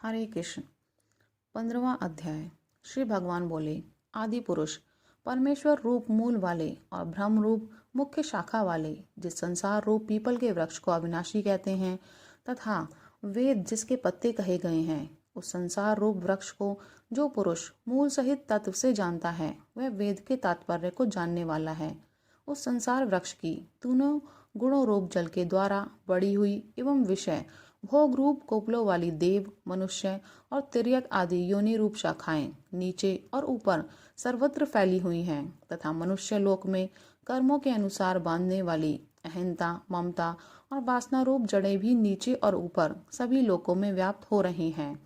हरे कृष्ण। 15वां अध्याय। श्री भगवान बोले, आदि पुरुष परमेश्वर रूप मूल वाले और ब्रह्म रूप मुख्य शाखा वाले, जिस संसार रूप पीपल के वृक्ष को अविनाशी कहते हैं तथा वेद जिसके पत्ते कहे गए हैं, उस संसार रूप वृक्ष को जो पुरुष मूल सहित तत्व से जानता है, वह वेद के तात्पर्य को जानने वाला है। उस संसार वृक्ष की तीनों गुणों रूप जल के द्वारा बढ़ी हुई एवं विषय भोग रूप कोपलों वाली देव, मनुष्य और तिर्यक आदि योनि रूप शाखाएं नीचे और ऊपर सर्वत्र फैली हुई हैं तथा मनुष्य लोक में कर्मों के अनुसार बांधने वाली अहंता, ममता और वासना रूप जड़ें भी नीचे और ऊपर सभी लोकों में व्याप्त हो रही हैं।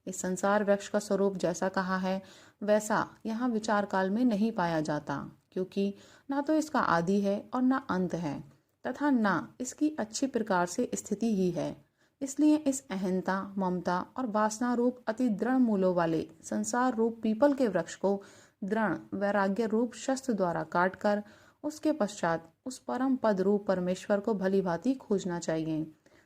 इस संसार वृक्ष का स्वरूप जैसा कहा है वैसा यहाँ विचार काल में नहीं पाया जाता, क्योंकि ना तो इसका आदि है और ना अंत है तथा ना इसकी अच्छी प्रकार से स्थिति ही है। इसलिए इस अहंता, ममता और वासना रूप अति दृढ़ मूलों वाले संसार रूप पीपल के वृक्ष को दृढ़ वैराग्य रूप शस्त्र द्वारा काटकर उसके पश्चात उस परम पद रूप परमेश्वर को भली भांति खोजना चाहिए,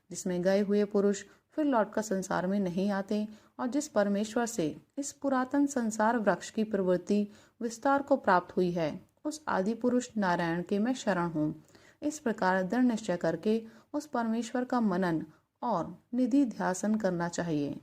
जिसमें गए हुए पुरुष फिर लौटकर संसार में नहीं आते और जिस परमेश्वर से इस पुरातन संसार वृक्ष की प्रवृत्ति विस्तार को प्राप्त हुई है, उस आदि पुरुष नारायण के मैं शरण हूँ। इस प्रकार दृढ़ निश्चय करके उस परमेश्वर का मनन और निधि ध्यासन करना चाहिए,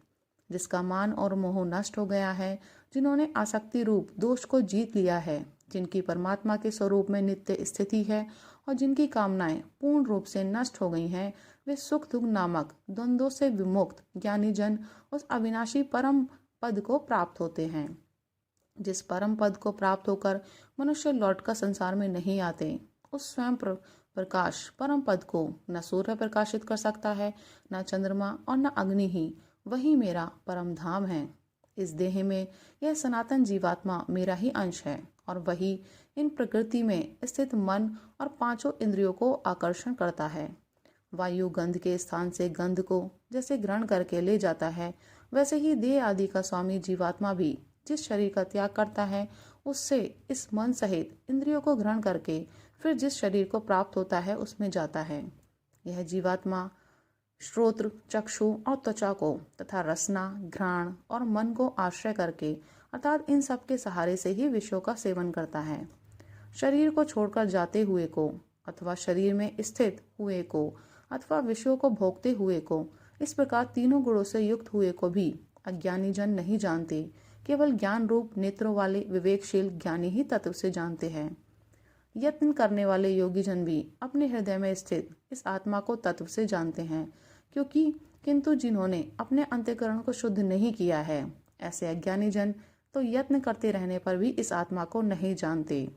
जिसका मान और मोह नष्ट हो गया है, जिन्होंने आसक्ति रूप दोष को जीत लिया है, जिनकी परमात्मा के स्वरूप में नित्य स्थिति है और जिनकी कामनाएं पूर्ण रूप से नष्ट हो गई हैं, वे सुख दुख नामक द्वंद्वों से विमुक्त ज्ञानी जन उस अविनाशी परम पद को प्राप्त होते हैं। जिस परम पद को प्राप्त होकर मनुष्य लौटकर संसार में नहीं आते, उस स्वयं प्रकाश परम पद को न सूर्य प्रकाशित कर सकता है, न चंद्रमा और न अग्नि ही। वही मेरा परम धाम है। इस देह में यह सनातन जीवात्मा मेरा ही अंश है और वही इन प्रकृति में स्थित मन और पांचों इंद्रियों को आकर्षण करता है। वायु गंध के स्थान से गंध को जैसे ग्रहण करके ले जाता है, वैसे ही देह आदि का स्वामी जीवात्मा भी जिस शरीर का त्याग करता है, उससे इस मन सहित इंद्रियों को ग्रहण करके फिर जिस शरीर को प्राप्त होता है उसमें जाता है। यह जीवात्मा श्रोत्र, चक्षु और त्वचा को तथा रसना, घ्राण और मन को आश्रय करके अर्थात इन सब के सहारे से ही विषयों का सेवन करता है। शरीर को छोड़कर जाते हुए को अथवा शरीर में स्थित हुए को अथवा विषयों को भोगते हुए को, इस प्रकार तीनों गुणों से युक्त हुए को भी अज्ञानी जन नहीं जानते। केवल ज्ञान रूप नेत्रों वाले विवेकशील ज्ञानी ही तत्व से जानते हैं। यत्न करने वाले योगी जन भी अपने हृदय में स्थित इस आत्मा को तत्व से जानते हैं, किंतु जिन्होंने अपने अंतःकरण को शुद्ध नहीं किया है, ऐसे अज्ञानी जन तो यत्न करते रहने पर भी इस आत्मा को नहीं जानते।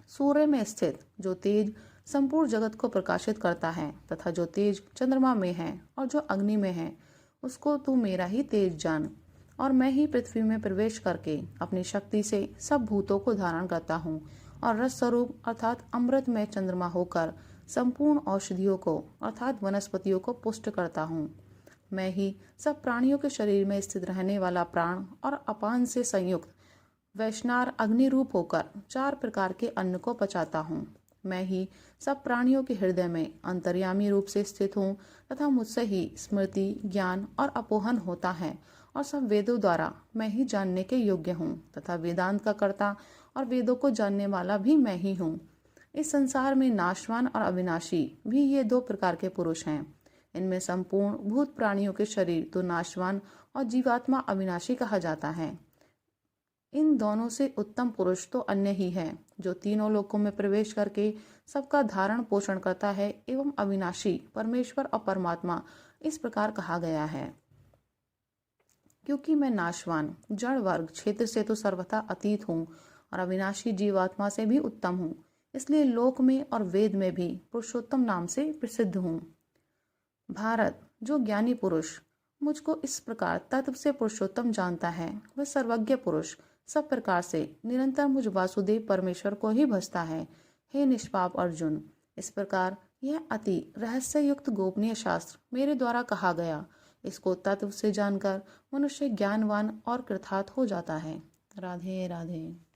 सूर्य में स्थित जो तेज संपूर्ण जगत को प्रकाशित करता है तथा जो तेज चंद्रमा में है और जो अग्नि में है, उसको तू मेरा ही तेज जान। और मैं ही पृथ्वी में प्रवेश करके अपनी शक्ति से सब भूतों को धारण करता हूँ और रस स्वरूप अर्थात अमृत में चंद्रमा होकर संपूर्ण औषधियों को अर्थात वनस्पतियों को पुष्ट करता हूँ। मैं ही सब प्राणियों के शरीर में स्थित रहने वाला प्राण और अपान से संयुक्त वैष्णार अग्नि रूप होकर 4 प्रकार के अन्न को पचाता हूँ। मैं ही सब प्राणियों के हृदय में अंतर्यामी रूप से स्थित हूँ तथा मुझसे ही स्मृति, ज्ञान और अपोहन होता है और सब वेदों द्वारा मैं ही जानने के योग्य हूँ तथा वेदांत का कर्ता और वेदों को जानने वाला भी मैं ही हूँ। इस संसार में नाशवान और अविनाशी भी ये 2 प्रकार के पुरुष हैं। इनमें संपूर्ण भूत प्राणियों के शरीर तो नाशवान और जीवात्मा अविनाशी कहा जाता है। इन दोनों से उत्तम पुरुष तो अन्य ही है, जो तीनों लोकों में प्रवेश करके सबका धारण पोषण करता है एवं अविनाशी परमेश्वर और परमात्मा इस प्रकार कहा गया है। क्योंकि मैं नाशवान जड़ वर्ग क्षेत्र से तो सर्वथा अतीत हूँ और अविनाशी जीवात्मा से भी उत्तम हूँ, इसलिए लोक में और वेद में भी पुरुषोत्तम नाम से प्रसिद्ध हूँ। भारत, जो ज्ञानी पुरुष मुझको इस प्रकार तत्व से पुरुषोत्तम जानता है, वह सर्वज्ञ पुरुष सब प्रकार से निरंतर मुझ वासुदेव परमेश्वर को ही भजता है। हे निष्पाप अर्जुन, इस प्रकार यह अति रहस्य युक्त गोपनीय शास्त्र मेरे द्वारा कहा गया। इसको तत्व से जानकर मनुष्य ज्ञानवान और कृतार्थ हो जाता है। राधे राधे।